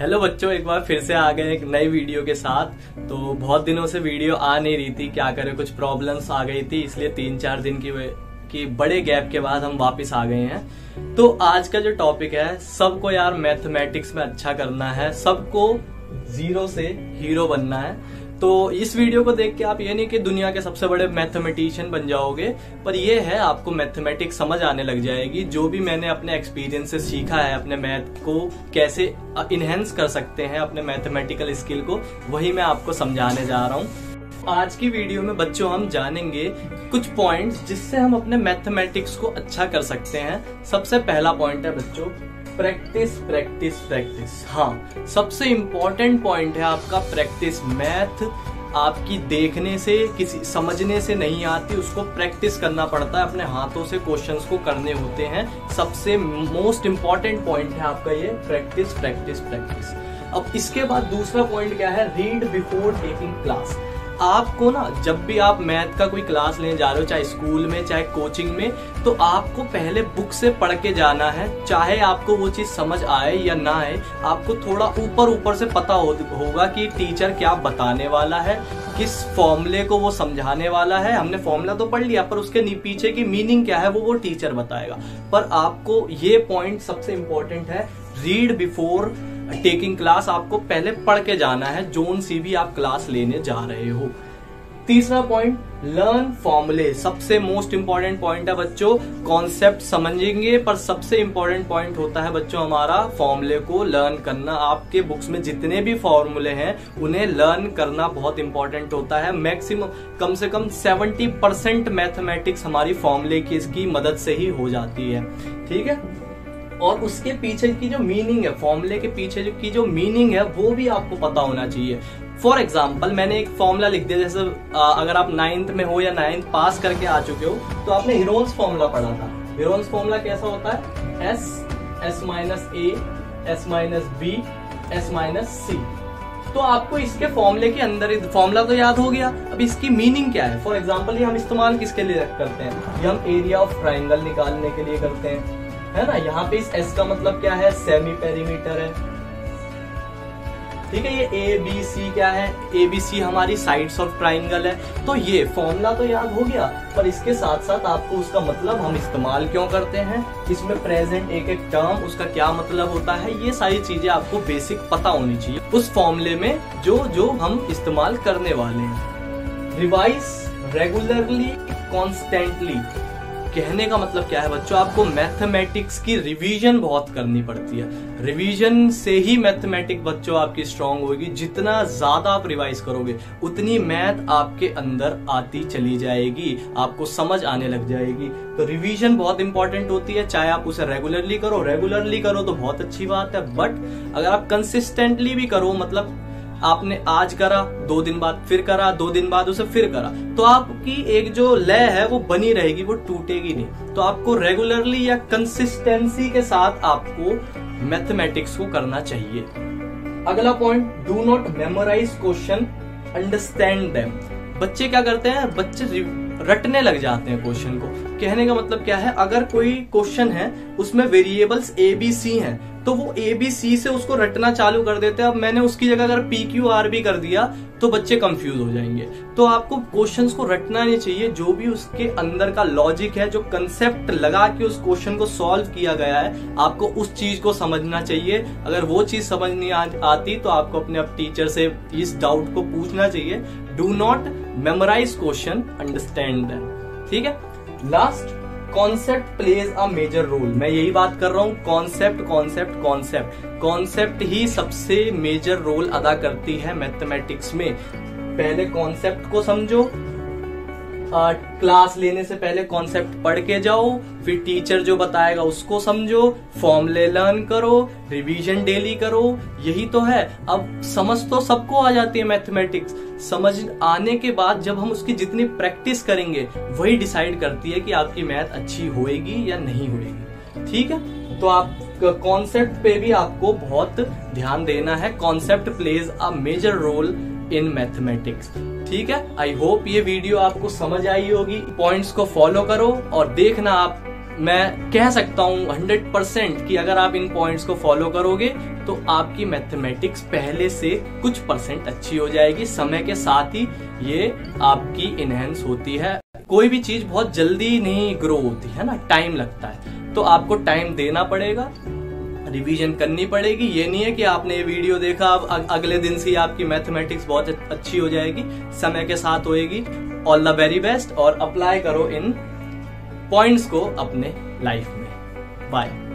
Hello बच्चों, एक बार फिर से आ गए एक नई वीडियो के साथ। तो बहुत दिनों से वीडियो आ नहीं रही थी, क्या करें, कुछ प्रॉब्लम्स आ गई थी, इसलिए 3-4 दिन की बड़े गैप के बाद हम वापस आ गए हैं। तो आज का जो टॉपिक है, सबको यार मैथमेटिक्स में अच्छा करना है, सबको जीरो से हीरो बनना है। तो इस वीडियो को देख के आप ये नहीं कि दुनिया के सबसे बड़े मैथमेटिशियन बन जाओगे, पर ये है आपको मैथमेटिक्स समझ आने लग जाएगी। जो भी मैंने अपने एक्सपीरियंस से सीखा है, अपने मैथ को कैसे इनहेंस कर सकते हैं, अपने मैथमेटिकल स्किल को, वही मैं आपको समझाने जा रहा हूँ। आज की वीडियो में बच्चों हम जानेंगे कुछ पॉइंट्स जिससे हम अपने मैथमेटिक्स को अच्छा कर सकते हैं। सबसे पहला पॉइंट है बच्चों, प्रैक्टिस प्रैक्टिस प्रैक्टिस। हाँ, सबसे इंपॉर्टेंट पॉइंट है आपका प्रैक्टिस। मैथ आपकी देखने से, किसी समझने से नहीं आती, उसको प्रैक्टिस करना पड़ता है, अपने हाथों से क्वेश्चंस को करने होते हैं। सबसे मोस्ट इंपॉर्टेंट पॉइंट है आपका ये प्रैक्टिस प्रैक्टिस प्रैक्टिस। अब इसके बाद दूसरा पॉइंट क्या है, रीड बिफोर टेकिंग क्लास। आपको ना, जब भी आप मैथ का कोई क्लास लेने जा रहे हो, चाहे स्कूल में चाहे कोचिंग में, तो आपको पहले बुक से पढ़ के जाना है। चाहे आपको वो चीज समझ आए या ना आए, आपको थोड़ा ऊपर से पता होगा कि टीचर क्या बताने वाला है, किस फॉर्मूले को वो समझाने वाला है। हमने फॉर्मूला तो पढ़ लिया, पर उसके पीछे की मीनिंग क्या है वो टीचर बताएगा। पर आपको ये पॉइंट सबसे इंपॉर्टेंट है, रीड बिफोर टेकिंग क्लास। आपको पहले पढ़ के जाना है, जोन सी भी आप क्लास लेने जा रहे हो। तीसरा पॉइंट, लर्न फॉर्मूले। सबसे मोस्ट इंपॉर्टेंट पॉइंट है बच्चों, कॉन्सेप्ट समझेंगे, पर सबसे इंपॉर्टेंट पॉइंट होता है बच्चों हमारा फॉर्मूले को लर्न करना। आपके बुक्स में जितने भी फॉर्मूले हैं उन्हें लर्न करना बहुत इंपॉर्टेंट होता है। मैक्सिमम कम से कम 70% मैथमेटिक्स हमारी फॉर्मूले की इसकी मदद से ही हो जाती है, ठीक है। और उसके पीछे की जो मीनिंग है, फॉर्मूले के पीछे की जो मीनिंग है, वो भी आपको पता होना चाहिए। फॉर एग्जाम्पल, मैंने एक फॉर्मूला लिख दिया, जैसे अगर आप 9th में हो या 9th पास करके आ चुके हो, तो आपने हीरोन्स फॉर्मूला पढ़ा था। हीरोन्स फॉर्मूला कैसा होता है, S minus A, S minus B, S minus C। तो आपको इसके फॉर्मूले के अंदर फॉर्मूला तो याद हो गया, अब इसकी मीनिंग क्या है। फॉर एग्जाम्पल, ये हम इस्तेमाल किसके लिए करते हैं, ये हम एरिया ऑफ ट्राइंगल निकालने के लिए करते हैं, है ना। यहाँ पे इस S का मतलब क्या है, सेमी पेरीमीटर है, ठीक है। ये ABC क्या है, ABC हमारी साइड्स ऑफ ट्राइंगल है। तो ये फॉर्मूला तो याद हो गया, पर इसके साथ साथ आपको उसका मतलब हम इस्तेमाल क्यों करते हैं, इसमें प्रेजेंट एक एक टर्म, उसका क्या मतलब होता है, ये सारी चीजें आपको बेसिक पता होनी चाहिए उस फॉर्मूले में जो हम इस्तेमाल करने वाले हैं। Revise regularly constantly. कहने का मतलब क्या है बच्चों, आपको मैथमेटिक्स की रिवीजन बहुत करनी पड़ती है। रिवीजन से ही मैथमेटिक्स बच्चों आपकी स्ट्रांग होगी। जितना ज्यादा आप रिवाइज करोगे, उतनी मैथ आपके अंदर आती चली जाएगी, आपको समझ आने लग जाएगी। तो रिवीजन बहुत इंपॉर्टेंट होती है, चाहे आप उसे रेगुलरली करो तो बहुत अच्छी बात है, बट अगर आप कंसिस्टेंटली भी करो, मतलब आपने आज करा, 2 दिन बाद फिर करा, 2 दिन बाद उसे फिर करा, तो आपकी एक जो लय है वो बनी रहेगी, वो टूटेगी नहीं। तो आपको रेगुलरली या कंसिस्टेंसी के साथ आपको मैथमेटिक्स को करना चाहिए। अगला point, do not memorise question, understand them. बच्चे क्या करते हैं, बच्चे रटने लग जाते हैं क्वेश्चन को। कहने का मतलब क्या है, अगर कोई क्वेश्चन है उसमें वेरिएबल्स ABC हैं, तो वो ABC से उसको रटना चालू कर देते हैं। अब मैंने उसकी जगह अगर PQR भी कर दिया तो बच्चे कंफ्यूज हो जाएंगे। तो आपको क्वेश्चंस को रटना नहीं चाहिए, जो भी उसके अंदर का लॉजिक है, जो कंसेप्ट लगा के उस क्वेश्चन को सॉल्व किया गया है, आपको उस चीज को समझना चाहिए। अगर वो चीज समझ नहीं आती तो आपको अपने टीचर से इस डाउट को पूछना चाहिए। Do not memorise question, understand them, ठीक है। Last, concept plays a major role. मैं यही बात कर रहा हूं, कॉन्सेप्ट कॉन्सेप्ट कॉन्सेप्ट कॉन्सेप्ट ही सबसे मेजर रोल अदा करती है मैथमेटिक्स में। पहले कॉन्सेप्ट को समझो, क्लास लेने से पहले कॉन्सेप्ट पढ़ के जाओ, फिर टीचर जो बताएगा उसको समझो, फॉर्मूले लर्न करो, रिवीजन डेली करो। यही तो है। अब समझ तो सबको आ जाती है मैथमेटिक्स, समझ आने के बाद जब हम उसकी जितनी प्रैक्टिस करेंगे, वही डिसाइड करती है कि आपकी मैथ अच्छी होएगी या नहीं होएगी, ठीक है। तो आप कॉन्सेप्ट पे भी आपको बहुत ध्यान देना है। Concept plays a major role in mathematics, ठीक है। आई होप ये वीडियो आपको समझ आई होगी। पॉइंट्स को फॉलो करो और देखना आप मैं कह सकता हूँ 100% कि अगर आप इन पॉइंट्स को फॉलो करोगे तो आपकी मैथमेटिक्स पहले से कुछ परसेंट अच्छी हो जाएगी। समय के साथ ही ये आपकी इनहेंस होती है। कोई भी चीज बहुत जल्दी नहीं ग्रो होती है ना, टाइम लगता है, तो आपको टाइम देना पड़ेगा, रिवीजन करनी पड़ेगी। ये नहीं है कि आपने ये वीडियो देखा अब अगले दिन से ही आपकी मैथमेटिक्स बहुत अच्छी हो जाएगी, समय के साथ होएगी। ऑल द वेरी बेस्ट और अप्लाई करो इन पॉइंट्स को अपने लाइफ में। बाय।